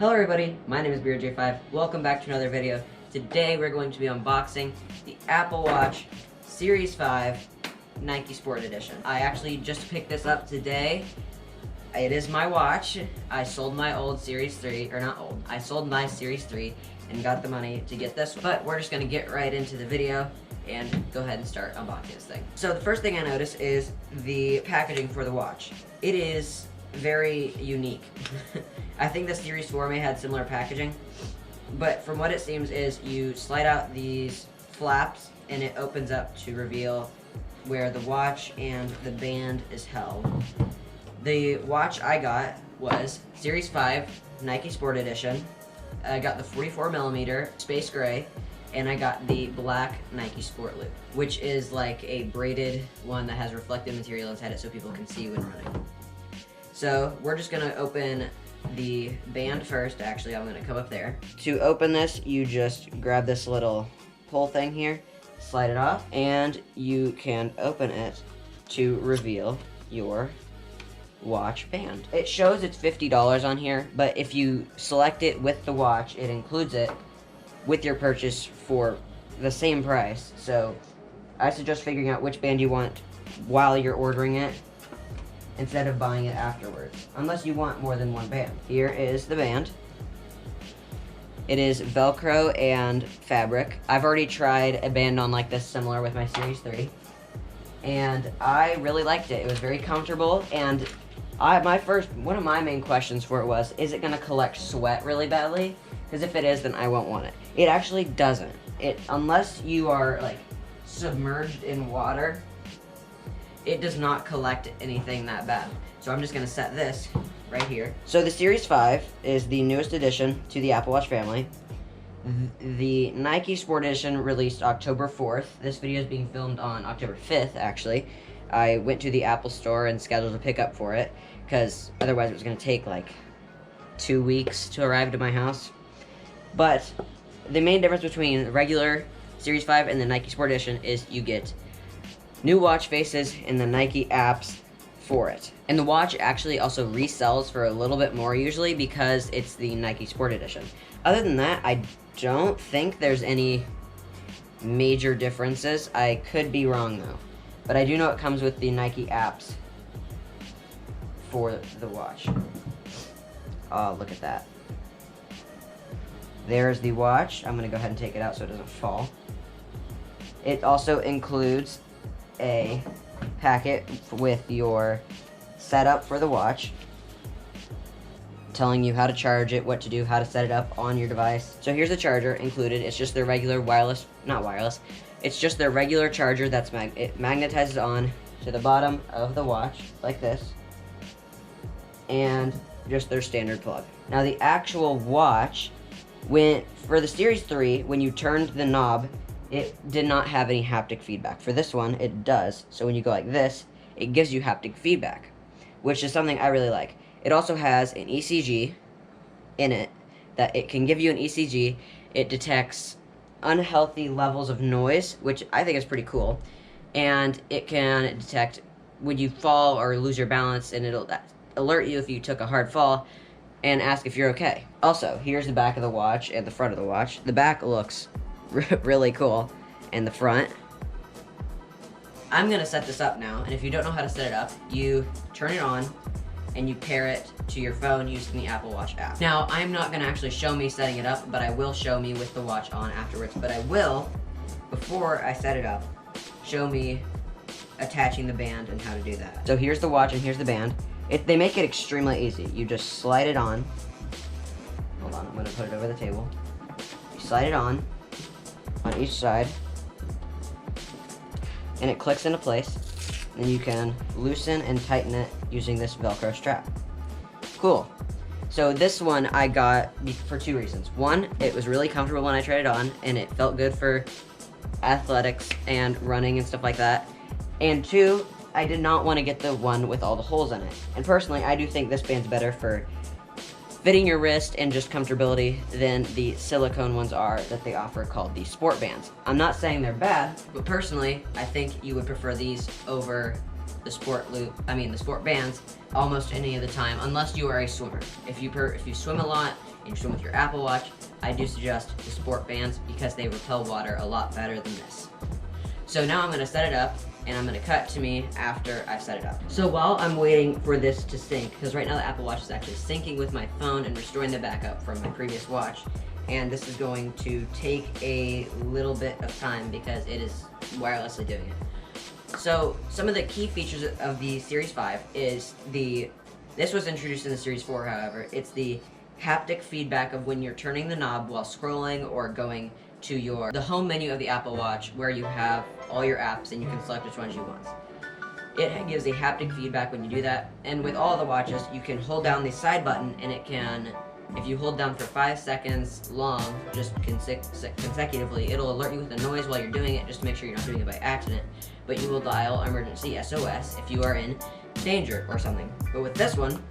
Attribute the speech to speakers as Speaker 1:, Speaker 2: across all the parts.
Speaker 1: Hello everybody, my name is BeardJ5. Welcome back to another video. Today we're going to be unboxing the Apple Watch Series 5 Nike Sport Edition. I actually just picked this up today. It is my watch. I sold my old Series 3, or not old, I sold my Series 3 and got the money to get this. But we're just going to get right into the video and go ahead and start unboxing this thing. So the first thing I noticed is the packaging for the watch. It is very unique. I think the Series 4 may have had similar packaging, but from what it seems is you slide out these flaps and it opens up to reveal where the watch and the band is held. The watch I got was Series 5 Nike Sport Edition. I got the 44mm space gray, and I got the black Nike Sport Loop, which is like a braided one that has reflective material inside it so people can see when running. So we're just gonna open the band first. Actually, I'm gonna come up there. To open this, you just grab this little pull thing here, slide it off, and you can open it to reveal your watch band. It shows it's $50 on here, but if you select it with the watch, it includes it with your purchase for the same price. So I suggest figuring out which band you want while you're ordering it, instead of buying it afterwards, unless you want more than one band. Here is the band. It is Velcro and fabric. I've already tried a band on like this similar with my Series 3, and I really liked it. It was very comfortable, and one of my main questions for it was, is it gonna collect sweat really badly? Because if it is, then I won't want it. It actually doesn't. Unless you are like submerged in water, it does not collect anything that bad. So I'm just gonna set this right here. So the Series 5 is the newest addition to the Apple Watch family. The Nike Sport Edition released October 4th. This video is being filmed on October 5th, actually. I went to the Apple store and scheduled a pickup for it, because otherwise it was gonna take like 2 weeks to arrive to my house. But the main difference between the regular Series 5 and the Nike Sport Edition is you get new watch faces and the Nike apps for it. And the watch actually also resells for a little bit more usually because it's the Nike Sport Edition. Other than that, I don't think there's any major differences. I could be wrong though. But I do know it comes with the Nike apps for the watch. Oh, look at that. There's the watch. I'm gonna go ahead and take it out so it doesn't fall. It also includes a packet with your setup for the watch, telling you how to charge it, what to do, how to set it up on your device. So here's the charger included. It's just their regular it's just their regular charger that's it magnetizes on to the bottom of the watch like this, and just their standard plug. Now the actual watch, for the Series 3, when you turned the knob, it did not have any haptic feedback. For this one, it does. So when you go like this, it gives you haptic feedback, which is something I really like. It also has an ECG in it, that it can give you an ECG. It detects unhealthy levels of noise, which I think is pretty cool. And it can detect when you fall or lose your balance, and it'll alert you if you took a hard fall and ask if you're okay. Also, here's the back of the watch and the front of the watch. The back looks really cool, and the front. I'm gonna set this up now, and if you don't know how to set it up, you turn it on and you pair it to your phone using the Apple Watch app. Now, I'm not gonna actually show me setting it up, but I will show me with the watch on afterwards. But I will, before I set it up, show me attaching the band and how to do that. So here's the watch and here's the band. They make it extremely easy. You just slide it on. Hold on, I'm gonna put it over the table. You slide it on each side, and it clicks into place. Then you can loosen and tighten it using this Velcro strap. Cool. So this one I got for two reasons. One, it was really comfortable when I tried it on, and it felt good for athletics and running and stuff like that. And two, I did not want to get the one with all the holes in it. And personally, I do think this band's better for fitting your wrist and just comfortability than the silicone ones are that they offer called the sport bands. I'm not saying they're bad, but personally, I think you would prefer these over the sport bands almost any of the time, unless you are a swimmer. If you swim a lot and you swim with your Apple Watch, I do suggest the sport bands because they repel water a lot better than this. So now I'm going to set it up, and I'm going to cut to me after I've set it up. So while I'm waiting for this to sync, because right now the Apple Watch is actually syncing with my phone and restoring the backup from my previous watch, and this is going to take a little bit of time because it is wirelessly doing it. So some of the key features of the Series 5 is this was introduced in the Series 4, however. It's the haptic feedback of when you're turning the knob while scrolling or going to the home menu of the Apple Watch where you have all your apps and you can select which ones you want. It gives a haptic feedback when you do that, and with all the watches, you can hold down the side button and it can, if you hold down for 5 seconds long, just consecutively, it'll alert you with a noise while you're doing it, just to make sure you're not doing it by accident, but you will dial emergency SOS if you are in danger or something. But with this one,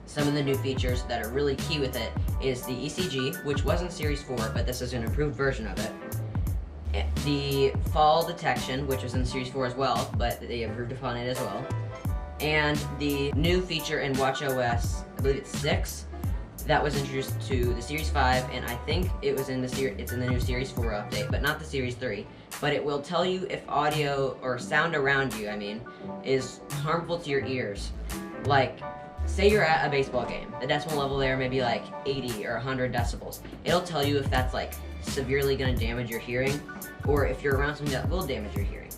Speaker 1: some of the new features that are really key with it is the ECG, which was in Series 4, but this is an improved version of it. The fall detection, which was in Series 4 as well, but they improved upon it as well. And the new feature in watchOS, I believe it's 6, that was introduced to the Series 5, and I think it's in the new Series 4 update, but not the Series 3. But it will tell you if audio, or sound around you, is harmful to your ears. Like, say you're at a baseball game, the decibel level there may be like 80 or 100 decibels. It'll tell you if that's like severely going to damage your hearing, or if you're around something that will damage your hearing,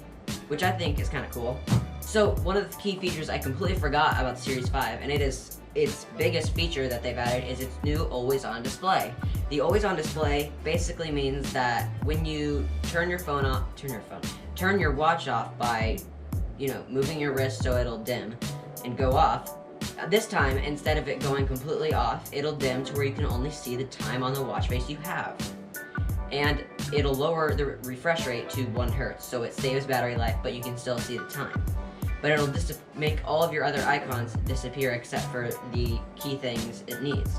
Speaker 1: which I think is kind of cool. So one of the key features I completely forgot about the Series 5, and it is its biggest feature that they've added, is its new always-on display. The always-on display basically means that when you turn your watch off by, moving your wrist so it'll dim and go off, this time, instead of it going completely off, it'll dim to where you can only see the time on the watch face you have. And it'll lower the refresh rate to 1 Hz, so it saves battery life, but you can still see the time. But it'll make all of your other icons disappear except for the key things it needs.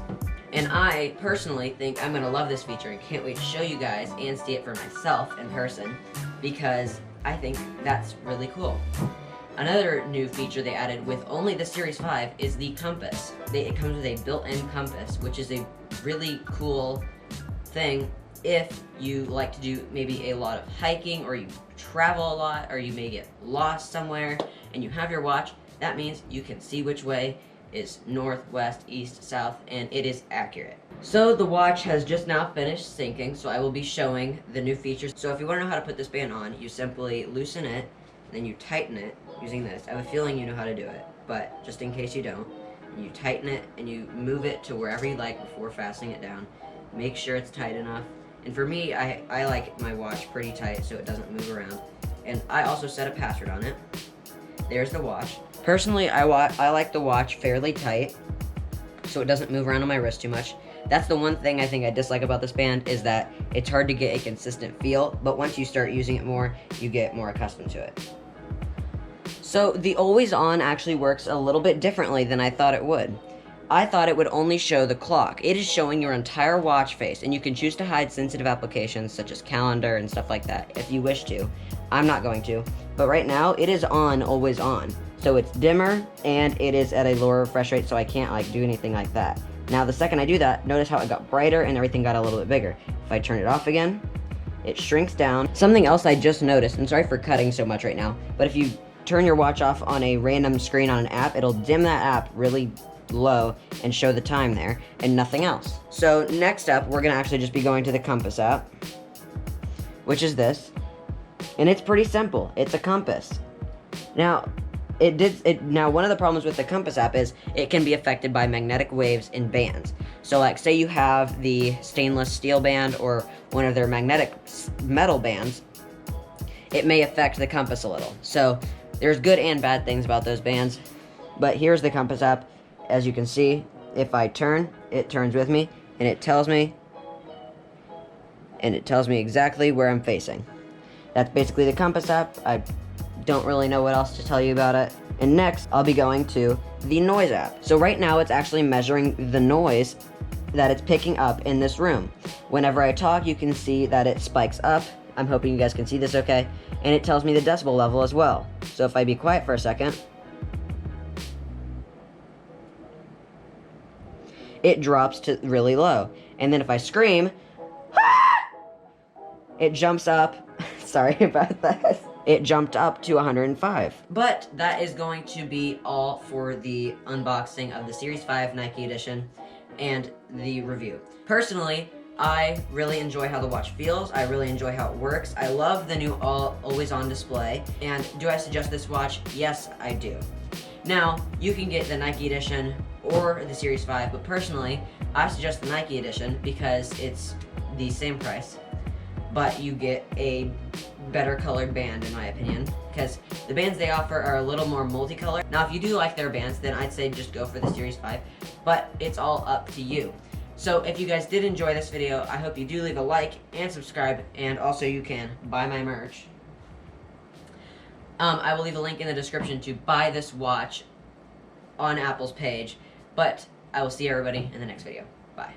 Speaker 1: And I personally think I'm going to love this feature and can't wait to show you guys and see it for myself in person, because I think that's really cool. Another new feature they added with only the Series 5 is the compass. It comes with a built-in compass, which is a really cool thing if you like to do maybe a lot of hiking, or you travel a lot, or you may get lost somewhere and you have your watch. That means you can see which way is north, west, east, south, and it is accurate. So the watch has just now finished syncing, so I will be showing the new features. So if you want to know how to put this band on, you simply loosen it, then you tighten it using this. I have a feeling you know how to do it, but just in case you don't, you tighten it and you move it to wherever you like before fastening it down. Make sure it's tight enough. And for me, I like my watch pretty tight so it doesn't move around. And I also set a password on it. There's the watch. Personally, I like the watch fairly tight so it doesn't move around on my wrist too much. That's the one thing I think I dislike about this band, is that it's hard to get a consistent feel, but once you start using it more, you get more accustomed to it. So the always on actually works a little bit differently than I thought it would. I thought it would only show the clock. It is showing your entire watch face, and you can choose to hide sensitive applications such as calendar and stuff like that if you wish to. I'm not going to, but right now it is on, always on. So it's dimmer and it is at a lower refresh rate, so I can't do anything like that. Now the second I do that, notice how it got brighter and everything got a little bit bigger. If I turn it off again, it shrinks down. Something else I just noticed, and sorry for cutting so much right now, but if you turn your watch off on a random screen on an app, it'll dim that app really low and show the time there and nothing else. So next up, we're gonna actually just be going to the compass app, which is this, and it's pretty simple. It's a compass. Now one of the problems with the compass app is it can be affected by magnetic waves in bands. So like, say you have the stainless steel band or one of their magnetic metal bands, it may affect the compass a little. So there's good and bad things about those bands, but here's the compass app. As you can see, if I turn, it turns with me, and it tells me exactly where I'm facing. That's basically the compass app. I don't really know what else to tell you about it. And next, I'll be going to the noise app. So right now, it's actually measuring the noise that it's picking up in this room. Whenever I talk, you can see that it spikes up. I'm hoping you guys can see this okay. And it tells me the decibel level as well. So if I be quiet for a second, it drops to really low. And then if I scream, it jumps up. Sorry about that. It jumped up to 105. But that is going to be all for the unboxing of the Series 5 Nike Edition and the review. Personally, I really enjoy how the watch feels. I really enjoy how it works. I love the new always on display. And do I suggest this watch? Yes, I do. Now, you can get the Nike Edition or the Series 5, but personally, I suggest the Nike Edition because it's the same price, but you get a better colored band, in my opinion, because the bands they offer are a little more multicolored. Now, if you do like their bands, then I'd say just go for the Series 5, but it's all up to you. So if you guys did enjoy this video, I hope you do leave a like and subscribe, and also you can buy my merch. I will leave a link in the description to buy this watch on Apple's page, but I will see everybody in the next video. Bye.